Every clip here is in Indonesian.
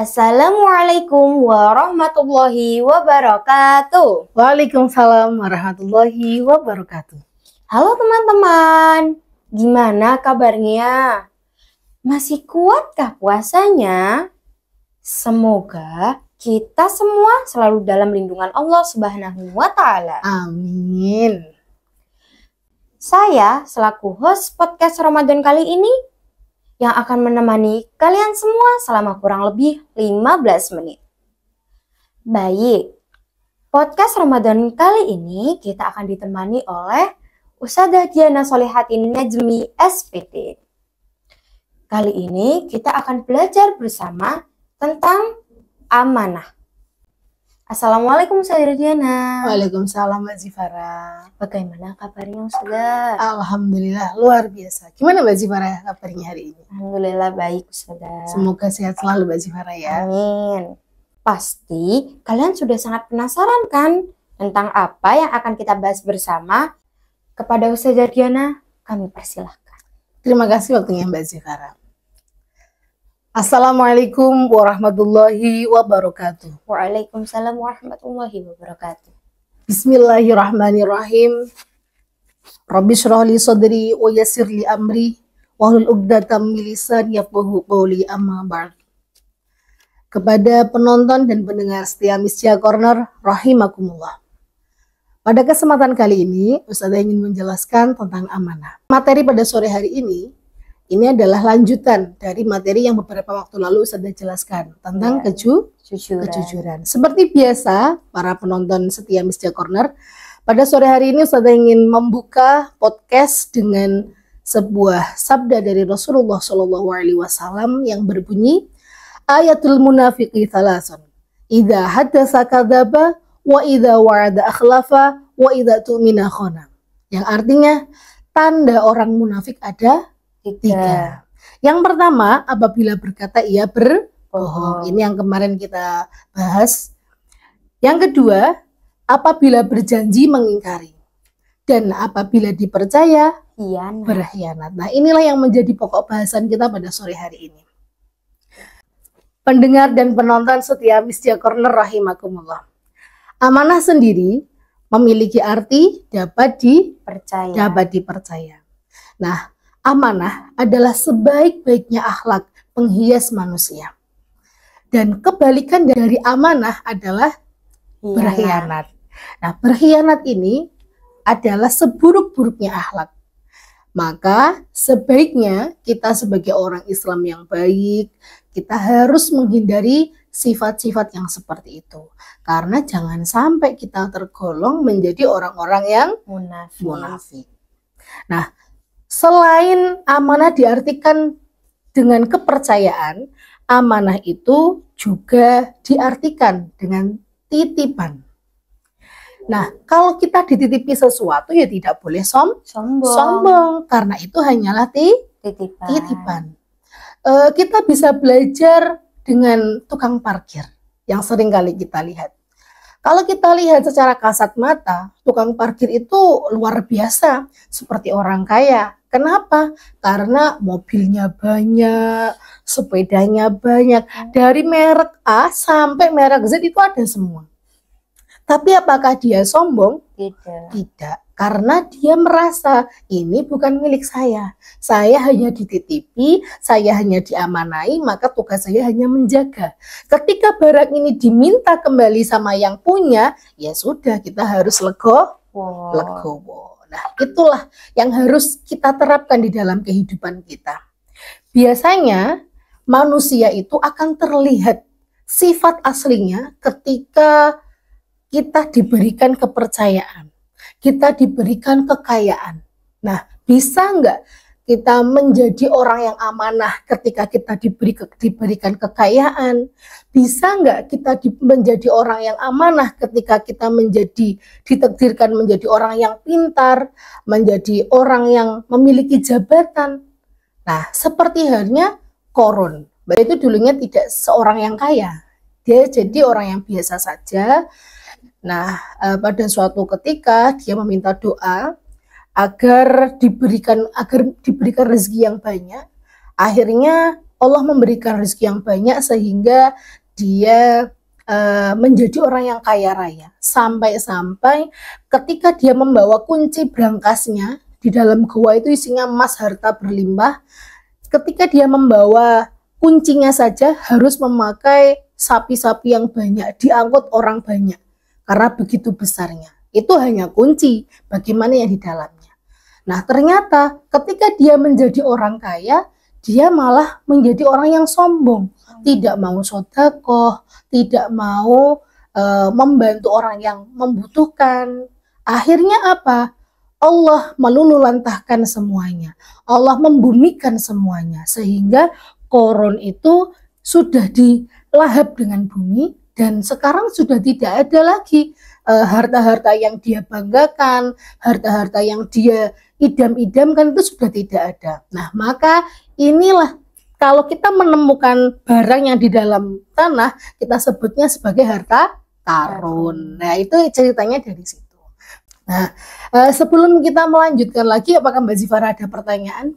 Assalamualaikum warahmatullahi wabarakatuh. Waalaikumsalam warahmatullahi wabarakatuh. Halo teman-teman, gimana kabarnya? Masih kuatkah puasanya? Semoga kita semua selalu dalam lindungan Allah Subhanahu wa Ta'ala. Amin. Saya selaku host podcast Ramadan kali ini yang akan menemani kalian semua selama kurang lebih 15 menit. Baik, podcast Ramadan kali ini kita akan ditemani oleh Ustadzah Diana Solihatin Najmi SPT. Kali ini kita akan belajar bersama tentang amanah. Assalamualaikum Ustadzah Diana. Waalaikumsalam Mbak Zifara. Bagaimana kabarnya Ustadzah? Alhamdulillah luar biasa. Gimana Mbak Zifara kabarnya hari ini? Alhamdulillah baik Ustadzah. Semoga sehat selalu Mbak Zifara ya. Amin. Pasti kalian sudah sangat penasaran kan tentang apa yang akan kita bahas bersama. Kepada Ustadzah Diana kami persilahkan. Terima kasih waktunya Mbak Zifara. Assalamualaikum warahmatullahi wabarakatuh. Waalaikumsalam warahmatullahi wabarakatuh. Bismillahirrahmanirrahim. Rabbi shrah li sadri wa yassir li amri wahlul 'uqdatam min lisani yafqahu qawli, amma ba'd. Kepada penonton dan pendengar setia Misja Corner rahimakumullah. Pada kesempatan kali ini Ustazah ingin menjelaskan tentang amanah. Materi pada sore hari ini adalah lanjutan dari materi yang beberapa waktu lalu Ustazah jelaskan tentang kejujuran. Seperti biasa, para penonton setia Misja Corner, pada sore hari ini Ustazah ingin membuka podcast dengan sebuah sabda dari Rasulullah SAW yang berbunyi, ayatul munafiqi thalathun, idza haddatsa kadzaba wa idza wa'ada akhlafa wa idza tu'mina khana. Yang artinya tanda orang munafik ada tiga. Yang pertama, apabila berkata ia berbohong. Ini yang kemarin kita bahas. Yang kedua, apabila berjanji mengingkari. Dan apabila dipercaya berkhianat. Nah, inilah yang menjadi pokok bahasan kita pada sore hari ini. Pendengar dan penonton setia Misja Corner rahimakumullah. Amanah sendiri memiliki arti dapat dipercaya. Nah, amanah adalah sebaik-baiknya akhlak penghias manusia. Dan kebalikan dari amanah adalah berkhianat. Nah, berkhianat ini adalah seburuk-buruknya akhlak. Maka sebaiknya kita sebagai orang Islam yang baik, kita harus menghindari sifat-sifat yang seperti itu. Karena jangan sampai kita tergolong menjadi orang-orang yang munafik. Nah, selain amanah diartikan dengan kepercayaan, amanah itu juga diartikan dengan titipan. Nah, kalau kita dititipi sesuatu ya tidak boleh sombong, karena itu hanyalah titipan. Kita bisa belajar dengan tukang parkir yang sering kali kita lihat. Kalau kita lihat secara kasat mata, tukang parkir itu luar biasa, seperti orang kaya. Kenapa? Karena mobilnya banyak, sepedanya banyak, dari merek A sampai merek Z itu ada semua. Tapi apakah dia sombong? Tidak. Karena dia merasa ini bukan milik saya. Saya hanya dititipi, saya hanya diamanai, maka tugas saya hanya menjaga. Ketika barang ini diminta kembali sama yang punya, ya sudah, kita harus legowo. Nah, itulah yang harus kita terapkan di dalam kehidupan kita. Biasanya manusia itu akan terlihat sifat aslinya ketika kita diberikan kepercayaan, kita diberikan kekayaan. Nah, bisa nggak kita menjadi orang yang amanah ketika kita diberikan kekayaan? Bisa nggak kita menjadi orang yang amanah ketika kita ditakdirkan menjadi orang yang pintar, menjadi orang yang memiliki jabatan? Nah, seperti halnya Qarun. Itu dulunya tidak seorang yang kaya. Dia jadi orang yang biasa saja. Nah, pada suatu ketika dia meminta doa agar diberikan rezeki yang banyak. Akhirnya Allah memberikan rezeki yang banyak sehingga dia menjadi orang yang kaya raya. Sampai-sampai ketika dia membawa kunci brankasnya, di dalam gua itu isinya emas, harta berlimpah. Ketika dia membawa kuncinya saja harus memakai sapi-sapi yang banyak, diangkut orang banyak. Karena begitu besarnya. Itu hanya kunci, bagaimana yang di dalamnya. Nah, ternyata ketika dia menjadi orang kaya, dia malah menjadi orang yang sombong. Tidak mau sedekah, tidak mau membantu orang yang membutuhkan. Akhirnya apa? Allah meluluhlantahkan semuanya. Allah membumikan semuanya. Sehingga Korun itu sudah dilahap dengan bumi dan sekarang sudah tidak ada lagi harta-harta yang dia banggakan, harta-harta yang dia idam-idamkan itu sudah tidak ada. Nah, maka inilah kalau kita menemukan barang yang di dalam tanah, kita sebutnya sebagai harta karun. Nah, itu ceritanya dari situ. Nah, sebelum kita melanjutkan lagi, apakah Mbak Zifara ada pertanyaan?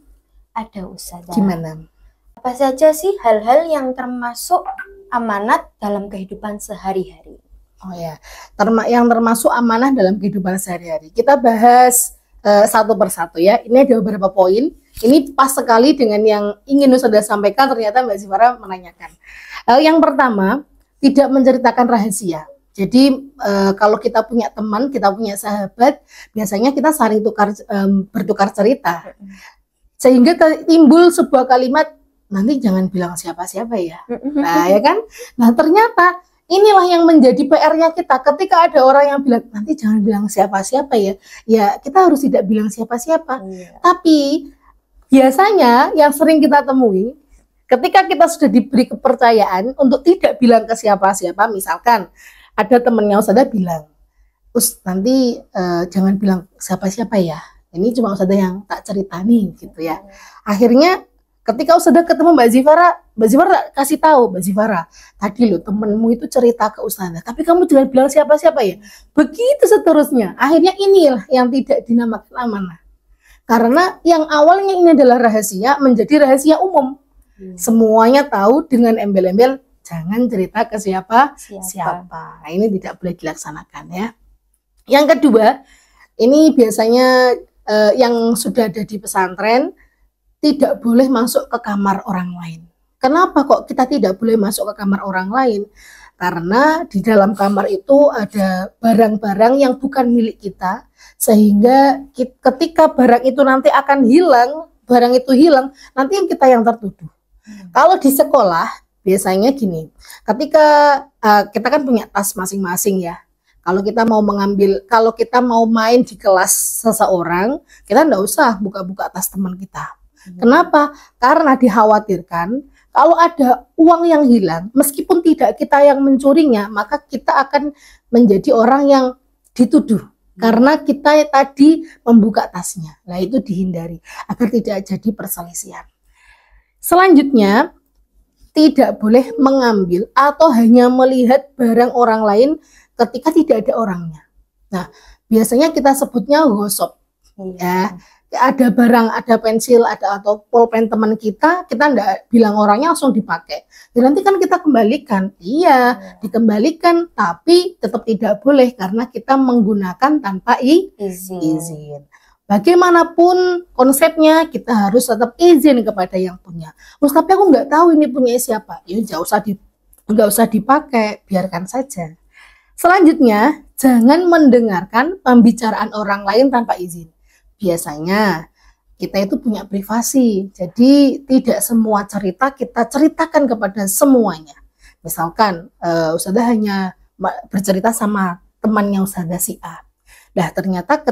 Ada, Ustazah. Gimana? Apa saja sih hal-hal yang termasuk amanat dalam kehidupan sehari-hari? Oh ya, yang termasuk amanah dalam kehidupan sehari-hari. Kita bahas satu persatu ya. Ini ada beberapa poin. Ini pas sekali dengan yang ingin Ustazah sampaikan. Ternyata Mbak Zifara menanyakan. Yang pertama, tidak menceritakan rahasia. Jadi kalau kita punya teman, kita punya sahabat, biasanya kita saling bertukar cerita. Sehingga timbul sebuah kalimat, nanti jangan bilang siapa-siapa ya. Nah, ya kan? Nah, ternyata inilah yang menjadi PR-nya kita. Ketika ada orang yang bilang, nanti jangan bilang siapa-siapa ya. Ya, kita harus tidak bilang siapa-siapa. Tapi, biasanya yang sering kita temui, ketika kita sudah diberi kepercayaan untuk tidak bilang ke siapa-siapa, misalkan ada temennya Ustazah bilang, nanti jangan bilang siapa-siapa ya. Ini cuma Ustazah yang tak cerita nih, gitu ya. Akhirnya, ketika Ustazah ketemu Mbak Zifara kasih tahu, Mbak Zifara, tadi loh temenmu itu cerita ke Ustazah, tapi kamu jangan bilang siapa-siapa ya. Begitu seterusnya. Akhirnya inilah yang tidak dinamakan amanah. Karena yang awalnya ini adalah rahasia, menjadi rahasia umum. Semuanya tahu dengan embel-embel, jangan cerita ke siapa. Nah, ini tidak boleh dilaksanakan ya. Yang kedua, ini biasanya yang sudah ada di pesantren, tidak boleh masuk ke kamar orang lain. Kenapa kok kita tidak boleh masuk ke kamar orang lain? Karena di dalam kamar itu ada barang-barang yang bukan milik kita, sehingga ketika barang itu nanti akan hilang, nanti kita yang tertuduh. Kalau di sekolah, biasanya gini, ketika kita kan punya tas masing-masing ya. Kalau kita mau main di kelas seseorang, kita nggak usah buka-buka tas teman kita. Kenapa? Karena dikhawatirkan kalau ada uang yang hilang, meskipun tidak kita yang mencurinya, maka kita akan menjadi orang yang dituduh. Karena kita tadi membuka tasnya. Nah, itu dihindari agar tidak jadi perselisihan. Selanjutnya, tidak boleh mengambil atau hanya melihat barang orang lain ketika tidak ada orangnya. Nah, biasanya kita sebutnya gosok. Ya. Ada barang, ada pensil, atau pulpen teman kita enggak bilang orangnya langsung dipakai. Ya, nanti kan kita kembalikan. Iya, dikembalikan, tapi tetap tidak boleh karena kita menggunakan tanpa izin. Bagaimanapun konsepnya, kita harus tetap izin kepada yang punya. Tapi aku nggak tahu ini punya siapa. Ya nggak usah dipakai, biarkan saja. Selanjutnya, jangan mendengarkan pembicaraan orang lain tanpa izin. Biasanya kita itu punya privasi, jadi tidak semua cerita kita ceritakan kepada semuanya. Misalkan Ustazah hanya bercerita sama temannya Ustazah si A. Nah, ternyata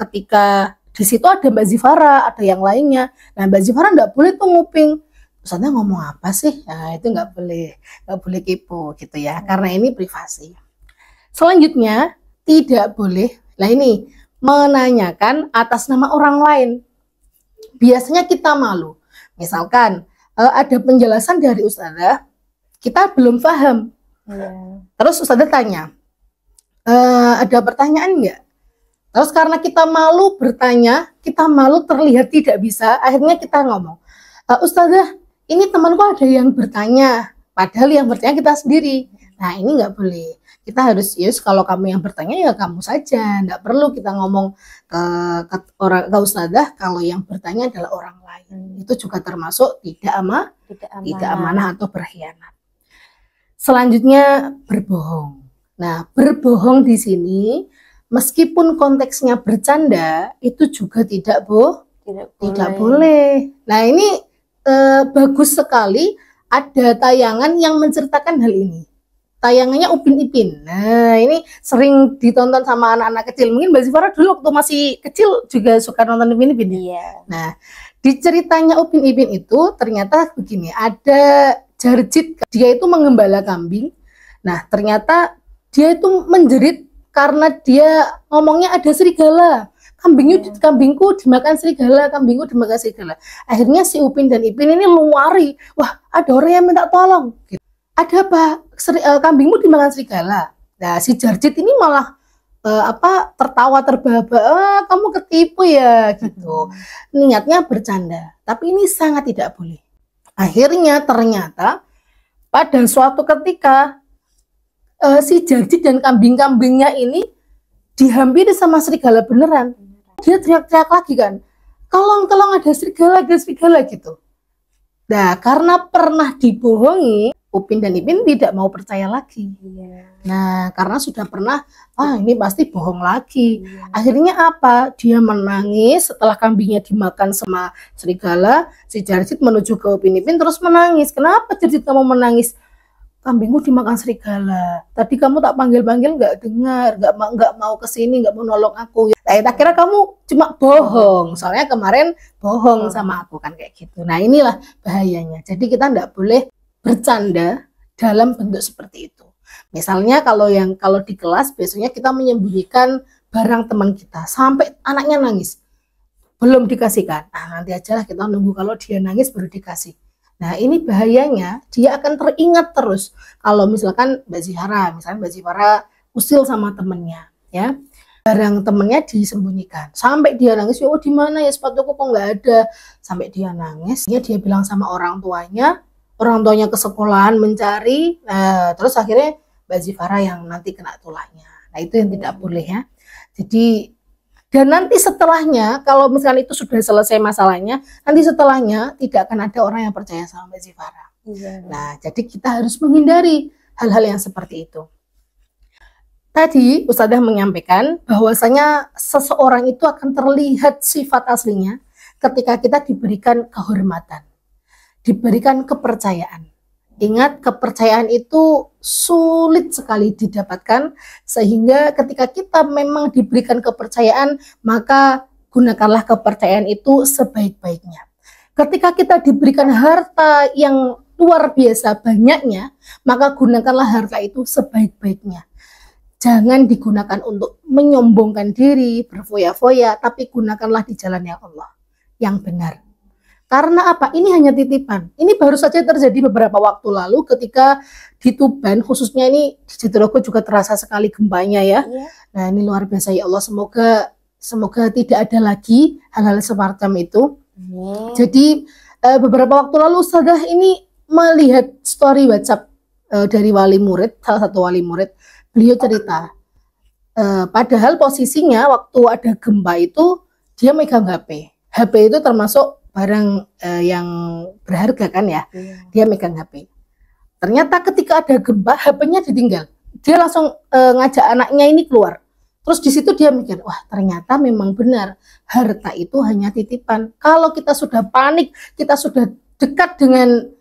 ketika di situ ada Mbak Zifara, ada yang lainnya. Nah, Mbak Zifara nggak boleh tuh nguping. Ustazah ngomong apa sih? Nah, itu nggak boleh kepo gitu ya, karena ini privasi. Selanjutnya, tidak boleh. Nah, ini menanyakan atas nama orang lain. Biasanya kita malu. Misalkan ada penjelasan dari Ustazah, kita belum paham. Terus Ustazah tanya, ada pertanyaan nggak? Terus karena kita malu bertanya, kita malu terlihat tidak bisa, akhirnya kita ngomong, Ustazah, ini temanku ada yang bertanya, padahal yang bertanya kita sendiri. Nah ini nggak boleh. Kita harus, yes, kalau kamu yang bertanya ya kamu saja, nggak perlu kita ngomong ke ustadzah kalau yang bertanya adalah orang lain. Itu juga termasuk tidak amanah atau berkhianat. Selanjutnya berbohong. Nah berbohong di sini meskipun konteksnya bercanda itu juga tidak boleh. Nah ini bagus sekali ada tayangan yang menceritakan hal ini. Tayangannya Upin Ipin. Nah ini sering ditonton sama anak-anak kecil. Mungkin Mbak Zifara dulu waktu masih kecil juga suka nonton Upin Ipin. Iya. Nah di ceritanya Upin Ipin itu ternyata begini, ada Jarjit, dia itu mengembala kambing. Nah ternyata dia itu menjerit karena dia ngomongnya ada serigala. Kambingku dimakan serigala, kambingku dimakan serigala. Akhirnya si Upin dan Ipin ini lari. Wah ada orang yang minta tolong. Gitu. Ada apa? Kambingmu dimakan serigala. Nah si Jarjit ini malah tertawa terbahak-bahak, kamu ketipu ya gitu. Niatnya bercanda, tapi ini sangat tidak boleh. Akhirnya ternyata pada suatu ketika si Jarjit dan kambing-kambingnya ini dihampiri sama serigala beneran. Dia teriak-teriak lagi kan, tolong ada serigala gitu. Nah karena pernah dibohongi, Upin dan Ipin tidak mau percaya lagi. Nah karena sudah pernah, ini pasti bohong lagi. Akhirnya apa? Dia menangis setelah kambingnya dimakan sama serigala. Si Jarjit menuju ke Upin Ipin terus menangis. Kenapa Jarjit kamu menangis? Kambingmu dimakan serigala. Tadi kamu tak panggil-panggil nggak dengar, nggak mau kesini, nggak mau nolong aku. Tak kira kamu cuma bohong. Soalnya kemarin bohong sama aku kan kayak gitu. Nah inilah bahayanya. Jadi kita nggak boleh bercanda dalam bentuk seperti itu. Misalnya kalau di kelas biasanya kita menyembunyikan barang teman kita sampai anaknya nangis belum dikasihkan. Nah nanti aja lah kita nunggu kalau dia nangis baru dikasih. Nah ini bahayanya dia akan teringat terus. Kalau misalkan Mbak Zifara usil sama temennya, ya barang temennya disembunyikan sampai dia nangis. Oh di mana ya sepatuku kok nggak ada? Sampai dia nangis. Dia bilang sama orang tuanya ke sekolahan mencari, terus akhirnya Mbak Zifara yang nanti kena tulahnya. Nah itu yang tidak boleh ya. Jadi dan nanti setelahnya kalau misalnya itu sudah selesai masalahnya, nanti setelahnya tidak akan ada orang yang percaya sama Mbak Zifara. Nah jadi kita harus menghindari hal-hal yang seperti itu. Tadi Ustadzah menyampaikan bahwasanya seseorang itu akan terlihat sifat aslinya ketika kita diberikan kehormatan, diberikan kepercayaan. Ingat, kepercayaan itu sulit sekali didapatkan, sehingga ketika kita memang diberikan kepercayaan, maka gunakanlah kepercayaan itu sebaik-baiknya. Ketika kita diberikan harta yang luar biasa banyaknya, maka gunakanlah harta itu sebaik-baiknya. Jangan digunakan untuk menyombongkan diri, berfoya-foya, tapi gunakanlah di jalan yang Allah, yang benar. Karena apa? Ini hanya titipan. Ini baru saja terjadi beberapa waktu lalu ketika di Tuban, khususnya ini di Jatirogo juga terasa sekali gempanya ya. Nah ini luar biasa ya Allah. Semoga tidak ada lagi hal-hal semacam itu. Jadi beberapa waktu lalu Ustadzah ini melihat story WhatsApp dari wali murid, salah satu wali murid. Beliau cerita, padahal posisinya waktu ada gempa itu dia megang HP. HP itu termasuk barang yang berharga kan ya, dia megang HP. Ternyata ketika ada gempa, HP-nya ditinggal. Dia langsung ngajak anaknya ini keluar. Terus di situ dia mikir, wah ternyata memang benar, harta itu hanya titipan. Kalau kita sudah panik, kita sudah dekat dengan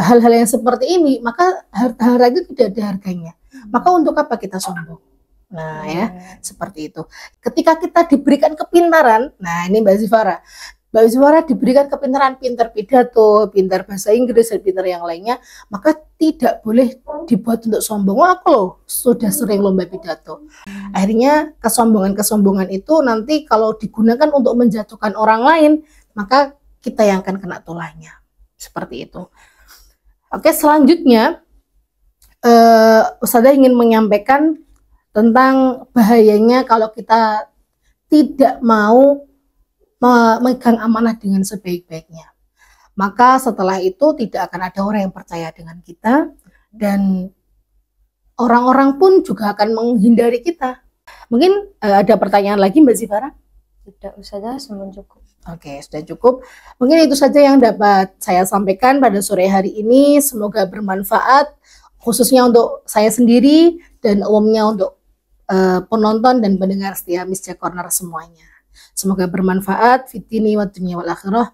hal-hal yang seperti ini, maka harta itu tidak ada harganya. Maka untuk apa kita sombong? Nah ya, seperti itu. Ketika kita diberikan kepintaran, nah ini Mbak Zifara diberikan kepintaran, pintar pidato, pintar bahasa Inggris, dan pintar yang lainnya, maka tidak boleh dibuat untuk sombong. Wah, aku loh sudah sering lomba pidato. Akhirnya kesombongan itu nanti kalau digunakan untuk menjatuhkan orang lain, maka kita yang akan kena tulahnya. Seperti itu. Oke, selanjutnya Ustadzah ingin menyampaikan tentang bahayanya kalau kita tidak mau memegang amanah dengan sebaik-baiknya. maka setelah itu tidak akan ada orang yang percaya dengan kita, dan orang-orang pun juga akan menghindari kita. Mungkin ada pertanyaan lagi Mbak Zifara? Tidak usah, semua cukup. Oke, sudah cukup. Mungkin itu saja yang dapat saya sampaikan pada sore hari ini. Semoga bermanfaat, khususnya untuk saya sendiri dan umumnya untuk penonton dan pendengar setia Misja Corner semuanya. Semoga bermanfaat fitini wa dunya wal akhirah.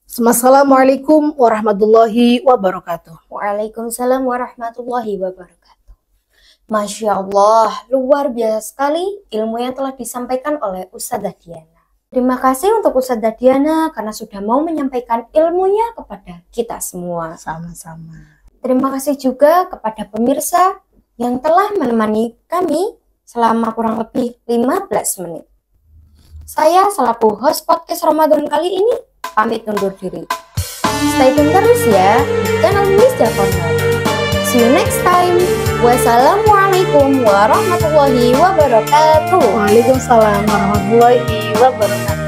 Assalamualaikum warahmatullahi wabarakatuh. Waalaikumsalam warahmatullahi wabarakatuh. Masya Allah, luar biasa sekali ilmu yang telah disampaikan oleh Ustadzah Diana. Terima kasih untuk Ustadzah Diana karena sudah mau menyampaikan ilmunya kepada kita semua. Sama-sama. Terima kasih juga kepada pemirsa yang telah menemani kami selama kurang lebih 15 menit. Saya selaku host podcast Ramadan kali ini pamit undur diri. Stay tune terus ya di channel Misja Corner. See you next time. Wassalamualaikum warahmatullahi wabarakatuh. Waalaikumsalam warahmatullahi wabarakatuh.